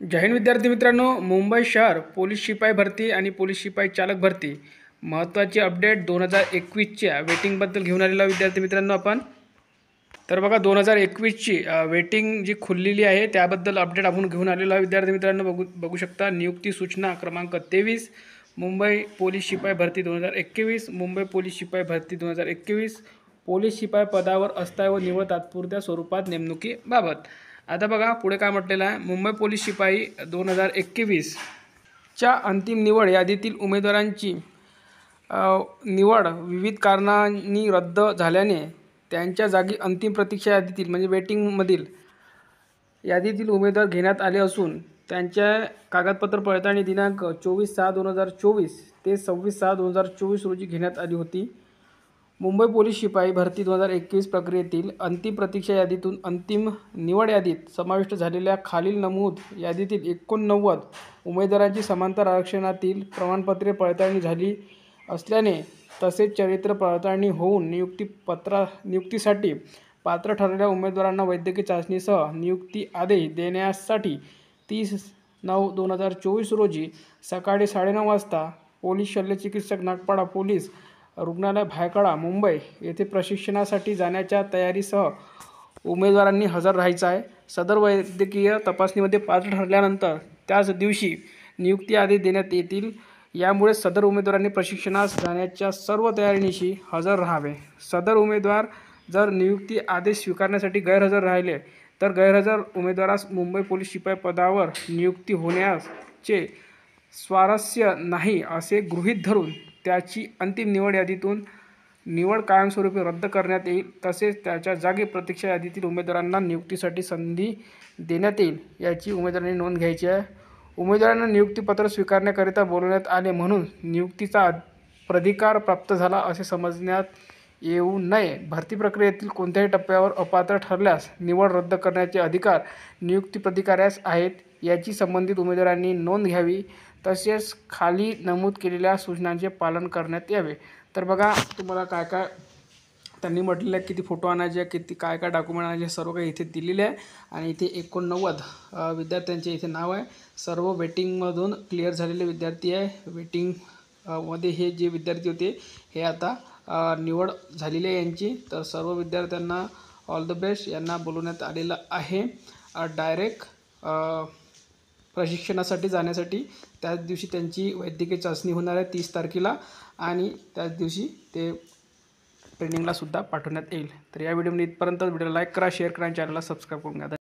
जय हिंद विद्यार्थी मित्रांनो, मुंबई शहर पोलीस शिपाई भरती आणि पोलीस शिपाई चालक भरती महत्त्वाची अपडेट 2021च्या वेटिंगबद्दल घेऊन आलेला विद्यार्थी मित्रांनो आपण. तर बघा 2021ची वेटिंग जी खुललेली आहे त्याबद्दल अपडेट आपण घेऊन आलेला विद्यार्थी मित्रांनो. बघू शकता. नियुक्ती सूचना क्रमांक 23 मुंबई पोलीस शिपाई भरती 2021, मुंबई पोलीस शिपाई भरती 2021, पोलीस शिपाई पदावर अस्थायी व निवड तात्पुरत्या स्वरूपात नेमणुकीबाबत. आता बघा पुढे काय म्हटलेलं आहे. मुंबई पोलीस शिपाई 2021 च्या अंतिम निवड यादीतील उमेदवारांची निवड विविध कारणांनी रद्द झाल्याने त्यांच्या जागी अंतिम प्रतीक्षा यादीतील म्हणजे वेटिंगमधील यादीतील उमेदवार घेण्यात आले असून त्यांच्या कागदपत्र पडताळणी दिनांक 24/6/2024 ते 26/6/2024 रोजी घेण्यात आली होती. मुंबई पोलीस शिपाई भरती 2021 प्रक्रियेतील अंतिम प्रतीक्षा यादीतून अंतिम निवड यादीत समाविष्ट झालेल्या खालील नमूद यादीतील 89 उमेदवारांची समांतर आरक्षणातील प्रमाणपत्रे पडताळणी झाली असल्याने तसेच चरित्र पडताळणी होऊन नियुक्तीसाठी पात्र ठरलेल्या उमेदवारांना वैद्यकीय चाचणीसह नियुक्ती आदेश देण्यासाठी 30/9/2024 रोजी सकाळी 9:30 वाजता पोलीस शल्यचिकित्सक नागपाडा पोलीस रुग्णालय भायखळा मुंबई येथे प्रशिक्षणासाठी जाण्याच्या तयारीसह उमेदवारांनी हजर राहायचं आहे. सदर वैद्यकीय तपासणीमध्ये पात्र ठरल्यानंतर त्याच दिवशी नियुक्ती आदेश देण्यात येतील. यामुळे सदर उमेदवारांनी प्रशिक्षणास जाण्याच्या सर्व तयारीनिशी हजर राहावे. सदर उमेदवार जर नियुक्ती आदेश स्वीकारण्यासाठी गैरहजर राहिले तर गैरहजर उमेदवारास मुंबई पोलीस शिपाई पदावर नियुक्ती होण्याचे स्वारस्य नाही असे गृहीत धरून त्याची अंतिम निवड यादीतून निवड कायमस्वरूपी रद्द करण्यात येईल. तसेच त्याच्या जागी प्रतीक्षा यादीतील उमेदवारांना नियुक्तीसाठी संधी देण्यात येईल याची उमेदवारांनी नोंद घ्यायची आहे. उमेदवारांना नियुक्तीपत्र स्वीकारण्याकरिता बोलवण्यात आले म्हणून नियुक्तीचा प्राधिकार प्राप्त झाला असे समजण्यात येऊ नये. भरती प्रक्रियेतील कोणत्याही टप्प्यावर अपात्र ठरल्यास निवड रद्द करण्याचे अधिकार नियुक्ती प्राधिकाऱ्यास आहेत याची संबंधित उमेदवारांनी नोंद घ्यावी. तसेच खाली नमूद केलेल्या सूचनांचे पालन करण्यात यावे. तर बघा तुम्हाला काय काय त्यांनी म्हटलेलं आहे, किती फोटो आणायचे, किती काय काय डॉक्युमेंट आणायचे, सर्व काही इथे दिलेले आहे. आणि इथे 89 विद्यार्थ्यांचे इथे नाव आहे. सर्व वेटिंगमधून क्लिअर झालेले विद्यार्थी आहे. वेटिंगमध्ये हे जे विद्यार्थी होते हे आता निवड झालेली आहे यांची. तर सर्व विद्यार्थ्यांना ऑल द बेस्ट. यांना बोलवण्यात आलेलं आहे डायरेक्ट प्रशिक्षणासाठी जाण्यासाठी. त्याच दिवशी त्यांची वैद्यकीय चाचणी होणार आहे 30 तारखेला आणि त्याच दिवशी ते ट्रेनिंगला सुद्धा पाठवण्यात येईल. तर या व्हिडिओमध्ये इथपर्यंत. व्हिडिओला लाईक करा, शेअर करा आणि चॅनलला सबस्क्राईब करून घ्या.